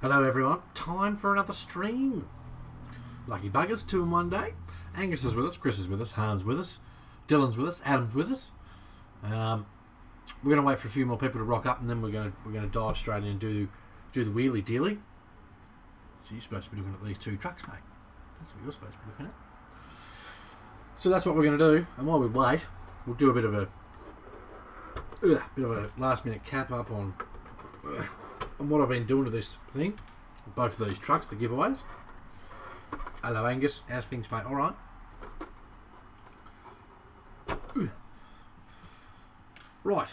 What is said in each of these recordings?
Hello everyone, time for another stream. Lucky buggers, 2 in 1 day. Angus is with us, Chris is with us, Hans with us, Dylan's with us, Adam's with us. We're going to wait for a few more people to rock up, and then we're going to dive straight in and do the wheelie dealy. So you're supposed to be looking at these 2 trucks, mate. That's what you're supposed to be looking at. So that's what we're going to do, and while we wait, we'll do a bit of a last minute cap up on what I've been doing to this thing. Both of these trucks, the giveaways. Hello Angus, how's things, mate? Alright. Right.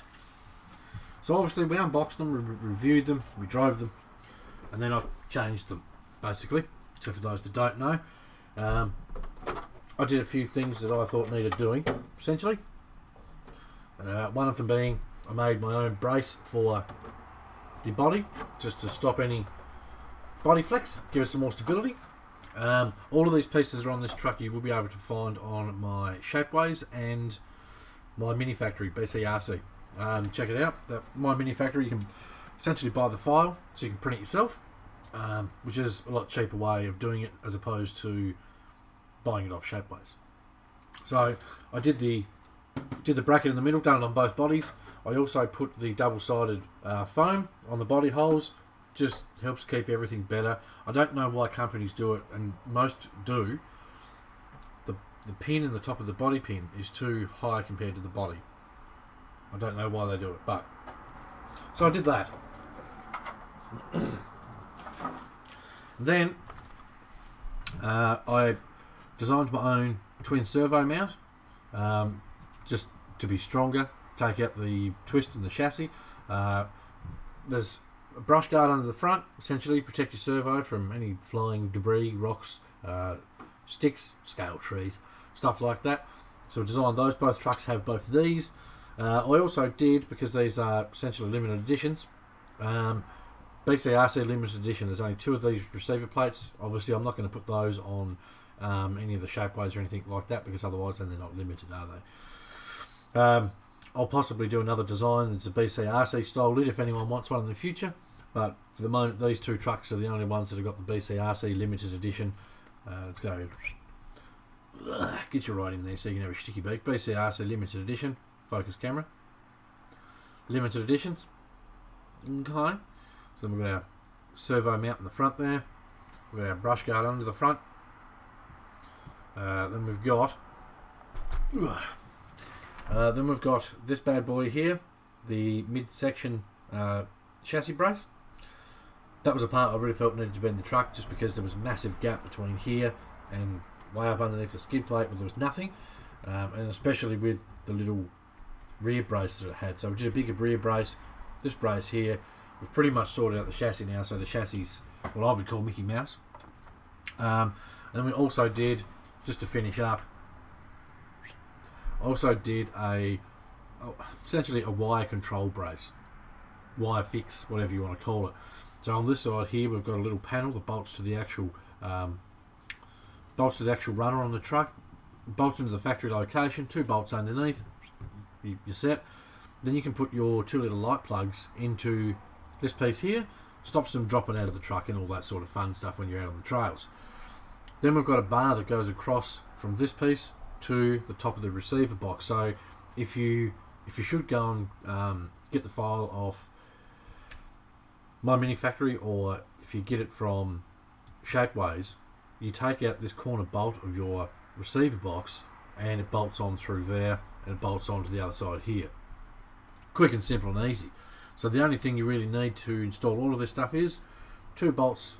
So obviously we unboxed them, we reviewed them, we drove them, and then I changed them, basically. So for those that don't know, I did a few things that I thought needed doing, essentially. One of them being I made my own brace for the body, just to stop any body flex, give it some more stability. All of these pieces are on this truck. You will be able to find on my Shapeways and my Mini Factory, BCRC. Check it out. My Mini Factory, you can essentially buy the file so you can print it yourself, which is a lot cheaper way of doing it as opposed to buying it off Shapeways. So I did the bracket in the middle, done it on both bodies. I also put the double-sided foam on the body holes. Just helps keep everything better. I don't know why companies do it, and most do. The pin in the top of the body pin is too high compared to the body. I don't know why they do it, but so I did that. Then I designed my own twin servo mount, just to be stronger. Take out the twist in the chassis. There's a brush guard under the front, essentially protect your servo from any flying debris, rocks, sticks, scale trees, stuff like that. So I designed those. Both trucks have both of these. I also did, because these are essentially limited editions, BCRC limited edition, there's only 2 of these receiver plates. Obviously I'm not going to put those on any of the Shapeways or anything like that, because otherwise then they're not limited, are they? I'll possibly do another design that's a BCRC style lid if anyone wants one in the future, but for the moment these 2 trucks are the only ones that have got the BCRC limited edition. Let's go, get you right in there so you can have a sticky beak. BCRC limited edition, focus camera, limited editions. Okay, so we've got our servo mount in the front there, we've got our brush guard under the front, then we've got this bad boy here, the midsection chassis brace. That was a part I really felt needed to be in the truck, just because there was a massive gap between here and way up underneath the skid plate where there was nothing, and especially with the little rear brace that it had. So we did a bigger rear brace. This brace here, we've pretty much sorted out the chassis now, so the chassis is what I would call Mickey Mouse. And we also did, just to finish up, also did essentially a wire control brace, wire fix, whatever you want to call it. So on this side here we've got a little panel that bolts to the actual runner on the truck, bolts into the factory location, 2 bolts underneath, you're set. Then you can put your 2 litre light plugs into this piece here, stops them dropping out of the truck and all that sort of fun stuff when you're out on the trails. Then we've got a bar that goes across from this piece to the top of the receiver box. So if you should go and get the file off my Mini Factory, or if you get it from Shapeways, you take out this corner bolt of your receiver box and it bolts on through there, and it bolts on to the other side here. Quick and simple and easy. So the only thing you really need to install all of this stuff is 2 bolts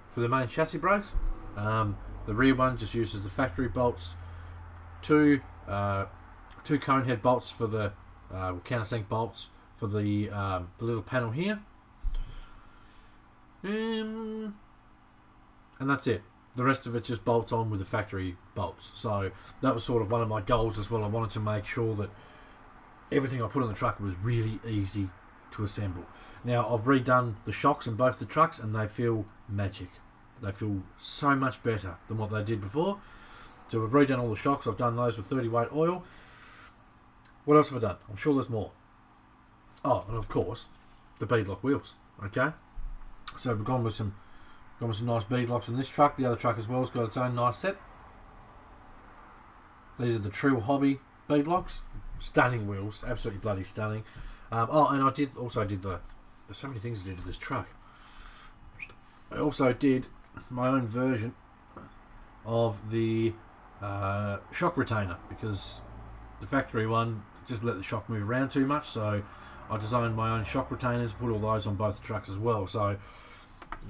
for the main chassis brace. The rear one just uses the factory bolts, 2 cone head bolts for the countersink bolts for the little panel here, and that's it. The rest of it just bolts on with the factory bolts. So that was sort of one of my goals as well. I wanted to make sure that everything I put on the truck was really easy to assemble. Now I've redone the shocks in both the trucks and they feel magic. They feel so much better than what they did before. So we've redone all the shocks. I've done those with 30 weight oil. What else have I done? I'm sure there's more. Oh, and of course, the beadlock wheels. Okay, So we've gone with some nice beadlocks on this truck. The other truck as well has got its own nice set. These are the Trill Hobby beadlocks. Stunning wheels, absolutely bloody stunning. Oh, and I did there's so many things to do to this truck. I also did my own version of the shock retainer, because the factory one just let the shock move around too much, so I designed my own shock retainers, put all those on both trucks as well. So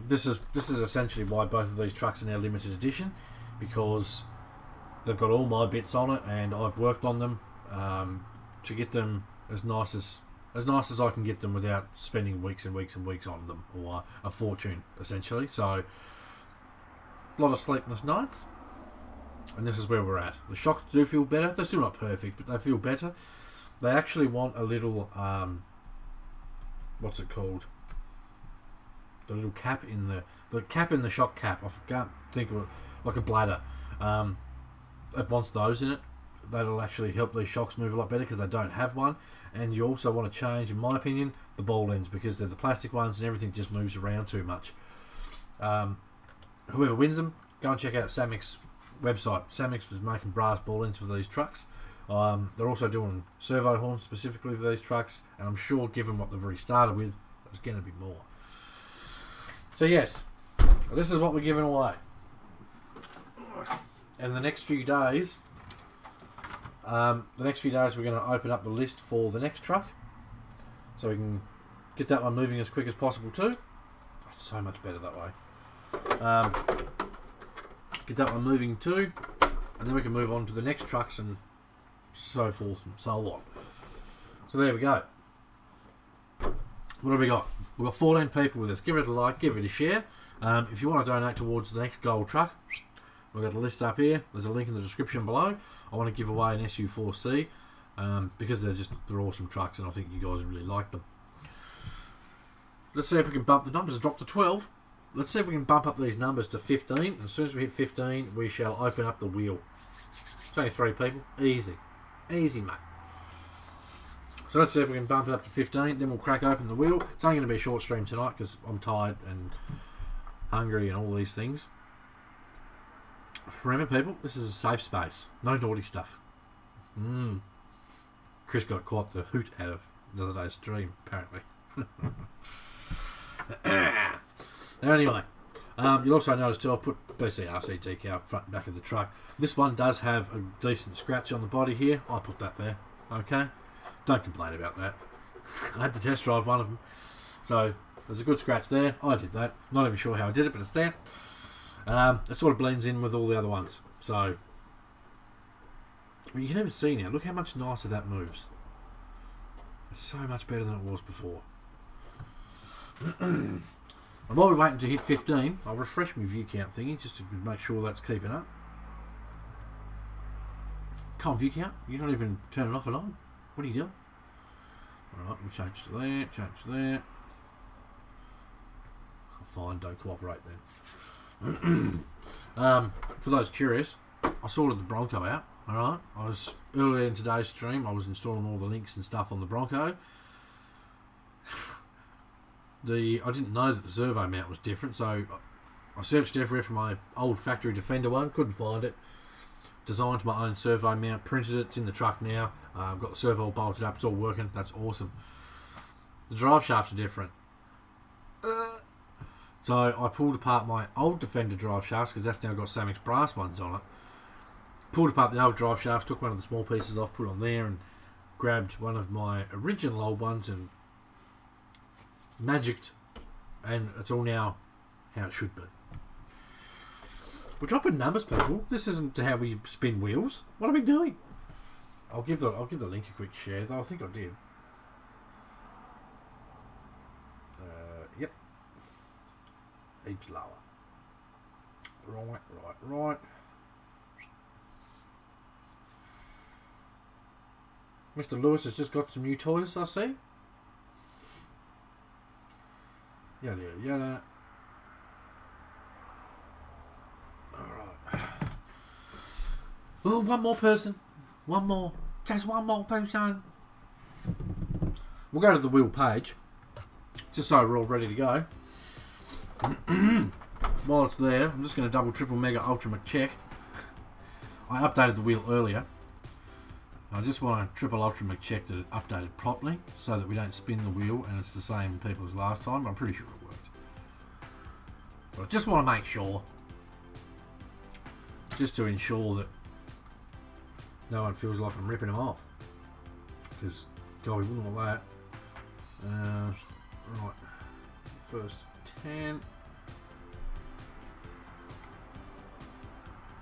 this is essentially why both of these trucks are now limited edition, because they've got all my bits on it, and I've worked on them to get them as nice as I can get them without spending weeks and weeks and weeks on them, or a fortune essentially. So a lot of sleepless nights, and this is where we're at. The shocks do feel better. They're still not perfect, but they feel better. They actually want a little what's it called? The little cap in the shock cap. I can't think of it, like a bladder. It wants those in it. That'll actually help these shocks move a lot better, because they don't have one. And you also want to change, in my opinion, the ball ends, because they're the plastic ones and everything just moves around too much. Whoever wins them, go and check out Samic's website. Samix was making brass ball ends for these trucks. They're also doing servo horns specifically for these trucks, and I'm sure, given what they've already started with, there's going to be more. So yes, this is what we're giving away. And the next few days, we're going to open up the list for the next truck, so we can get that one moving as quick as possible too. It's so much better that way. Get that one moving too, and then we can move on to the next trucks and so forth and so on. So there we go. What have we got? We've got 14 people with us. Give it a like, give it a share. If you want to donate towards the next gold truck, we've got a list up here. There's a link in the description below. I want to give away an SU4C because they're awesome trucks, and I think you guys really like them. Let's see if we can bump the numbers. Drop to 12. Let's see if we can bump up these numbers to 15. And as soon as we hit 15, we shall open up the wheel. It's only 3 people. Easy. Easy, mate. So let's see if we can bump it up to 15. Then we'll crack open the wheel. It's only going to be a short stream tonight because I'm tired and hungry and all these things. Remember, people, this is a safe space. No naughty stuff. Chris got quite the hoot out of the other day's stream, apparently. Anyway, you'll also notice too, I've put BCRC decal front and back of the truck. This one does have a decent scratch on the body here. I put that there. Okay? Don't complain about that. I had to test drive one of them. So, there's a good scratch there. I did that. Not even sure how I did it, but it's there. It sort of blends in with all the other ones. So, you can even see now. Look how much nicer that moves. It's so much better than it was before. And while we're waiting to hit 15, I'll refresh my view count thingy just to make sure that's keeping up. Come on, view count. You don't even turn it off and on. What are you doing? Alright, we'll change to there, change to there. Fine, don't cooperate then. For those curious, I sorted the Bronco out. Alright, earlier in today's stream, I was installing all the links and stuff on the Bronco. I didn't know that the servo mount was different, so I searched everywhere for my old factory Defender one, couldn't find it. Designed my own servo mount, printed it, it's in the truck now. I've got the servo all bolted up, it's all working, that's awesome. The drive shafts are different. So I pulled apart my old Defender drive shafts, because that's now got Samix brass ones on it. Pulled apart the old drive shafts, took one of the small pieces off, put on there, and grabbed one of my original old ones and magicked, and it's all now how it should be. We're dropping numbers, people. This isn't how we spin wheels. What are we doing? I'll give the link a quick share, though. I think I did. Yep. Heaps lower. Right. Mr. Lewis has just got some new toys, I see. Yada. Alright. Oh, one more person. One more. Just one more person. We'll go to the wheel page, just so we're all ready to go. while it's there, I'm just going to double, triple, mega, ultra check. I updated the wheel earlier. I just want to triple, ultra check that it updated properly so that we don't spin the wheel and it's the same people as last time. I'm pretty sure it worked. But I just want to make sure, just to ensure that no one feels like I'm ripping them off. Because, God, we wouldn't want that. Right. First 10.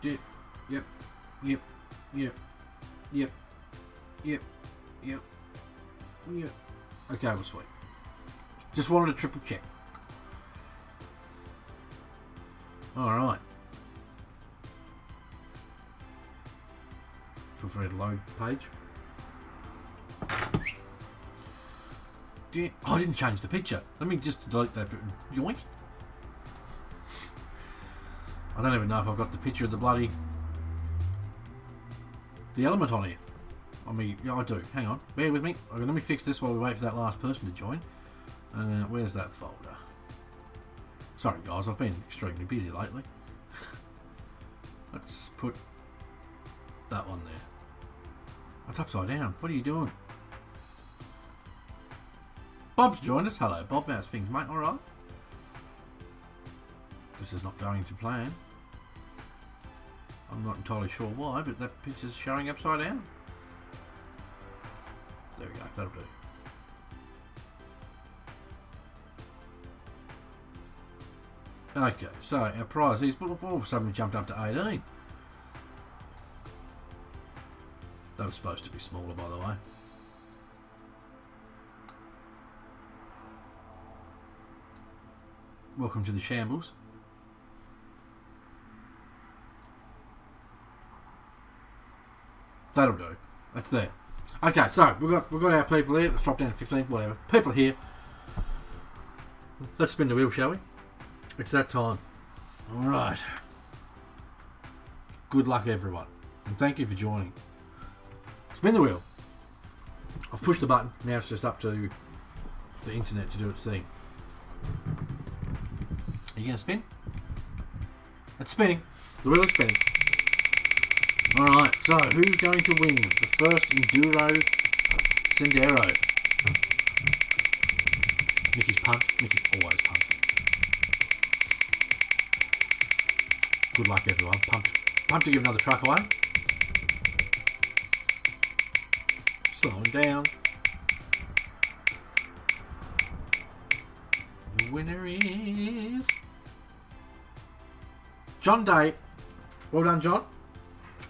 Yep. Yep. Yep. Yep. Yep. Yep. Yep. Yep. Okay, well, sweet. Just wanted to triple check. Alright. Feel free to load page. Oh, I didn't change the picture. Let me just delete that bit. Yoink. I don't even know if I've got the picture of the element on here. I mean, yeah, I do. Hang on. Bear with me. Okay, let me fix this while we wait for that last person to join. Where's that folder? Sorry, guys. I've been extremely busy lately. Let's put that one there. That's upside down. What are you doing? Bob's joined us. Hello, Bob. How's things, mate? All right. This is not going to plan. I'm not entirely sure why, but that picture's showing upside down. There we go. That'll do. Okay, so our prize is, all of a sudden we jumped up to 18. That was supposed to be smaller, by the way. Welcome to the shambles. That'll do. That's there. Okay, so we've got our people here. Let's drop down to 15, whatever. People here. Let's spin the wheel, shall we? It's that time. Alright. Good luck, everyone. And thank you for joining. Spin the wheel. I've pushed the button. Now it's just up to the internet to do its thing. Are you going to spin? It's spinning. The wheel is spinning. Alright, so who's going to win the first Enduro Sendero? Mickey's punt. Mickey's always punt. Good luck, everyone. Pumped to give another truck away. Slowing down. The winner is John Day. Well done, John.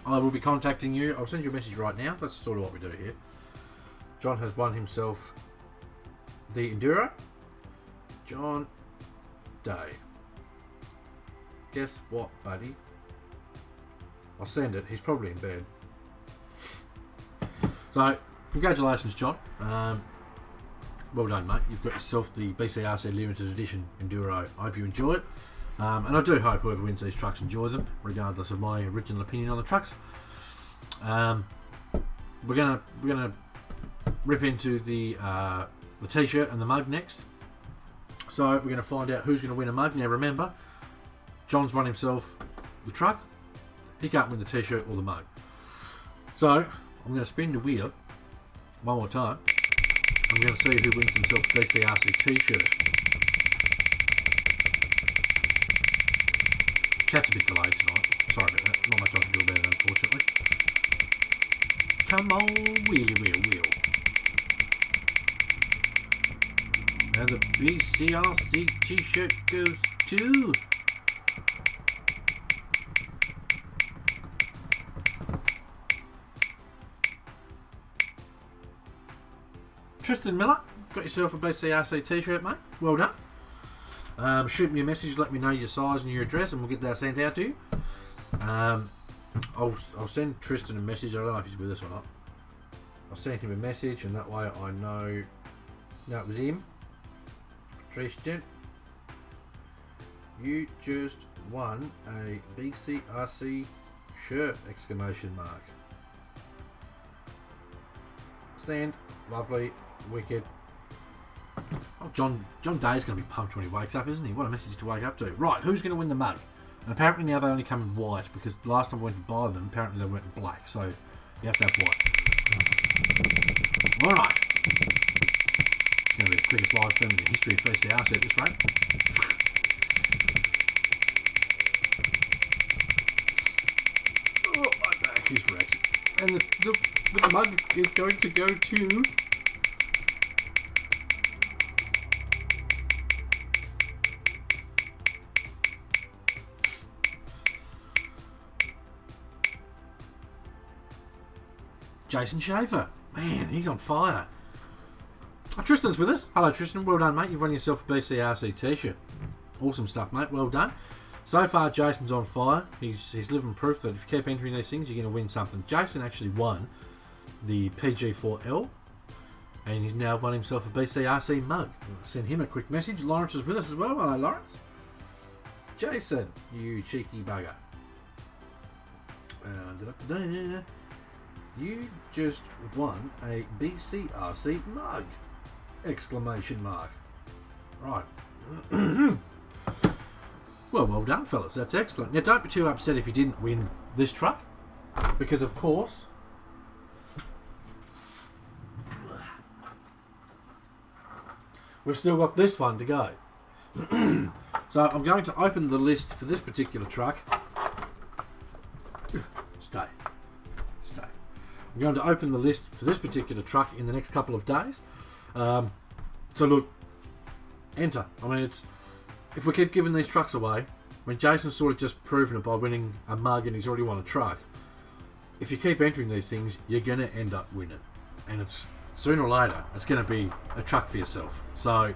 I will be contacting you. I'll send you a message right now. That's sort of what we do here. John has won himself the Enduro. John Day. Guess what, buddy? I'll send it. He's probably in bed. So, congratulations, John. Well done, mate. You've got yourself the BCRC Limited Edition Enduro. I hope you enjoy it. And I do hope whoever wins these trucks enjoy them, regardless of my original opinion on the trucks. We're gonna rip into the t-shirt and the mug next. So we're gonna find out who's gonna win a mug. Now remember, John's won himself the truck. He can't win the t-shirt or the mug. So I'm gonna spin the wheel one more time. I'm gonna see who wins himself the BCRC t-shirt. Chat's a bit delayed tonight. Sorry about that. Not much I can do about it, unfortunately. Come on, wheelie wheel wheel. And the BCRC t-shirt goes to Tristan Miller. Got yourself a BCRC t-shirt, mate. Well done. Shoot me a message, let me know your size and your address, and we'll get that sent out to you. I'll send Tristan a message. I don't know if he's with us or not. I'll send him a message, and that way I know it was him. Tristan, you just won a BCRC shirt! Exclamation mark. Send. Lovely. Wicked. Oh, John Day's going to be pumped when he wakes up, isn't he? What a message to wake up to. Right, who's going to win the mug? And apparently now they only come in white, because the last time I went to buy them, apparently they weren't in black, so you have to have white. Alright. It's going to be the quickest live stream in the history of BCRC at this rate. Oh, my back is wrecked. And the mug is going to go to... Jason Schaeffer. Man, he's on fire. Oh, Tristan's with us. Hello, Tristan. Well done, mate. You've won yourself a BCRC t-shirt. Awesome stuff, mate. Well done. So far, Jason's on fire. He's living proof that if you keep entering these things, you're going to win something. Jason actually won the PG4L, and he's now won himself a BCRC mug. I'll send him a quick message. Lawrence is with us as well. Hello, Lawrence. Jason, you cheeky bugger. You just won a BCRC mug! Exclamation mark. Right. Well done, fellas. That's excellent. Now, don't be too upset if you didn't win this truck, because of course we've still got this one to go. So I'm going to open the list for this particular truck. Stay. I'm going to open the list for this particular truck in the next couple of days. So look, enter. I mean, if we keep giving these trucks away, when Jason's sort of just proven it by winning a mug and he's already won a truck, if you keep entering these things, you're going to end up winning. And it's sooner or later, it's going to be a truck for yourself. So,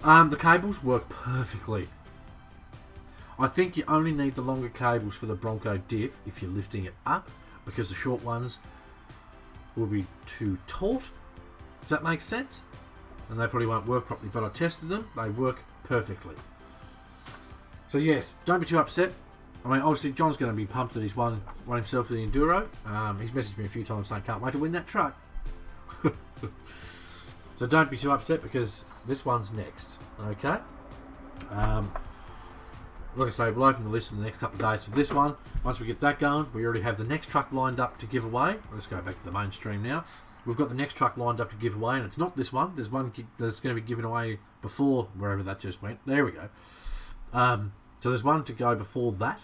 the cables work perfectly. I think you only need the longer cables for the Bronco diff if you're lifting it up, because the short ones will be too taut. Does that make sense? And they probably won't work properly, but I tested them. They work perfectly. So yes, don't be too upset. I mean, obviously John's going to be pumped that he's won himself the Enduro. He's messaged me a few times saying, can't wait to win that truck. So don't be too upset, because this one's next. Okay? Like I say, we'll open the list in the next couple of days for this one. Once we get that going, we already have the next truck lined up to give away. Let's go back to the mainstream now. We've got the next truck lined up to give away, and it's not this one. There's one that's going to be given away before wherever that just went. There we go. So there's one to go before that.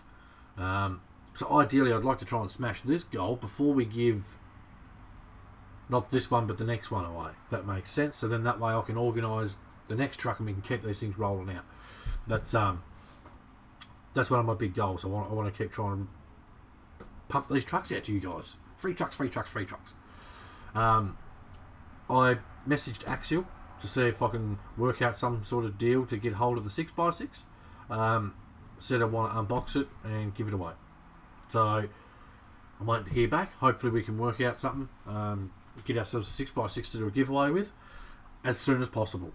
So ideally, I'd like to try and smash this goal before we give not this one, but the next one away. If that makes sense. So then that way I can organise the next truck and we can keep these things rolling out. That's one of my big goals. I want to keep trying to pump these trucks out to you guys. Free trucks. I messaged Axial to see if I can work out some sort of deal to get hold of the 6x6. Said I want to unbox it and give it away. So I'm waiting to hear back. Hopefully we can work out something. Get ourselves a 6x6 to do a giveaway with as soon as possible.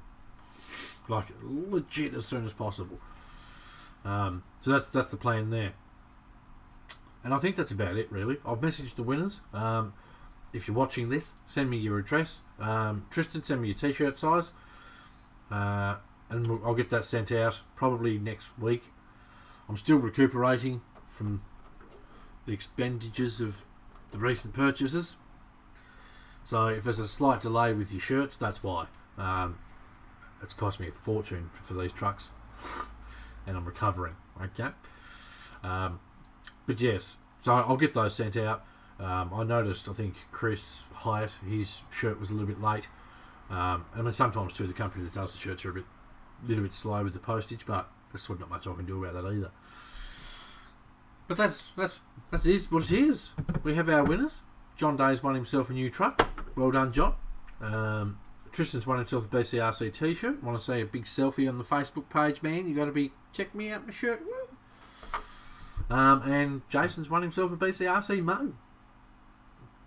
Like legit as soon as possible. So that's the plan there. And I think that's about it, really. I've messaged the winners. If you're watching this, send me your address. Tristan, send me your t-shirt size. And I'll get that sent out probably next week. I'm still recuperating from the expenditures of the recent purchases. So if there's a slight delay with your shirts, that's why. It's cost me a fortune for these trucks. And I'm recovering, okay? But yes, so I'll get those sent out. I noticed, I think Chris Hyatt, his shirt was a little bit late. I mean, sometimes too, the company that does the shirts are a little bit slow with the postage, but there's sort of not much I can do about that either. But that is what it is. We have our winners. John Day's won himself a new truck. Well done, John. Tristan's won himself a BCRC t-shirt. Want to see a big selfie on the Facebook page, man? You got to be checking me out my shirt. Woo! And Jason's won himself a BCRC mug.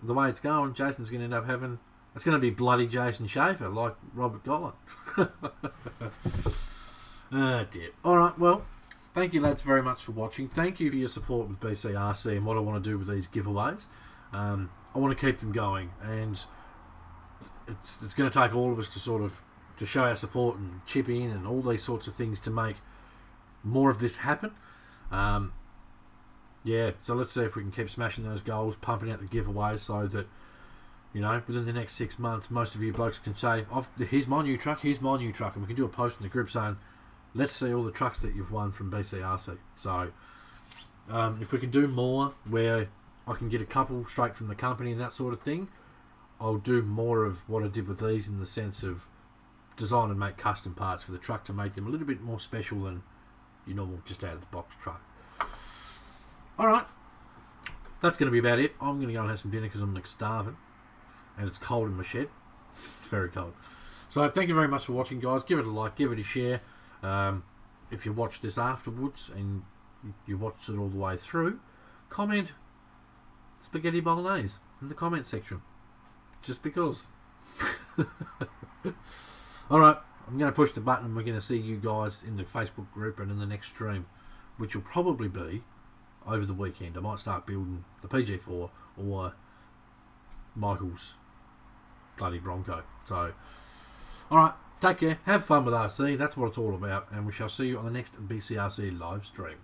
The way it's going, Jason's going to end up having... It's going to be bloody Jason Schaeffer, like Robert Gollin. Oh dear. Alright, well, thank you lads very much for watching. Thank you for your support with BCRC and what I want to do with these giveaways. I want to keep them going, and it's going to take all of us to show our support and chip in and all these sorts of things to make more of this happen. So let's see if we can keep smashing those goals, pumping out the giveaways, so that, you know, within the next 6 months, most of you blokes can say, here's my new truck, and we can do a post in the group saying, let's see all the trucks that you've won from BCRC. So if we can do more where I can get a couple straight from the company and that sort of thing, I'll do more of what I did with these, in the sense of design and make custom parts for the truck to make them a little bit more special than your normal just out of the box truck. Alright, that's going to be about it. I'm going to go and have some dinner because I'm starving, and it's cold in my shed. It's very cold. So thank you very much for watching, guys. Give it a like, give it a share. If you watch this afterwards and you watched it all the way through, comment spaghetti bolognese in the comment section, just because. Alright, I'm going to push the button and we're going to see you guys in the Facebook group and in the next stream, which will probably be over the weekend. I might start building the PG4 or Michael's bloody Bronco. So, alright, take care, have fun with RC, that's what it's all about, and we shall see you on the next BCRC live stream.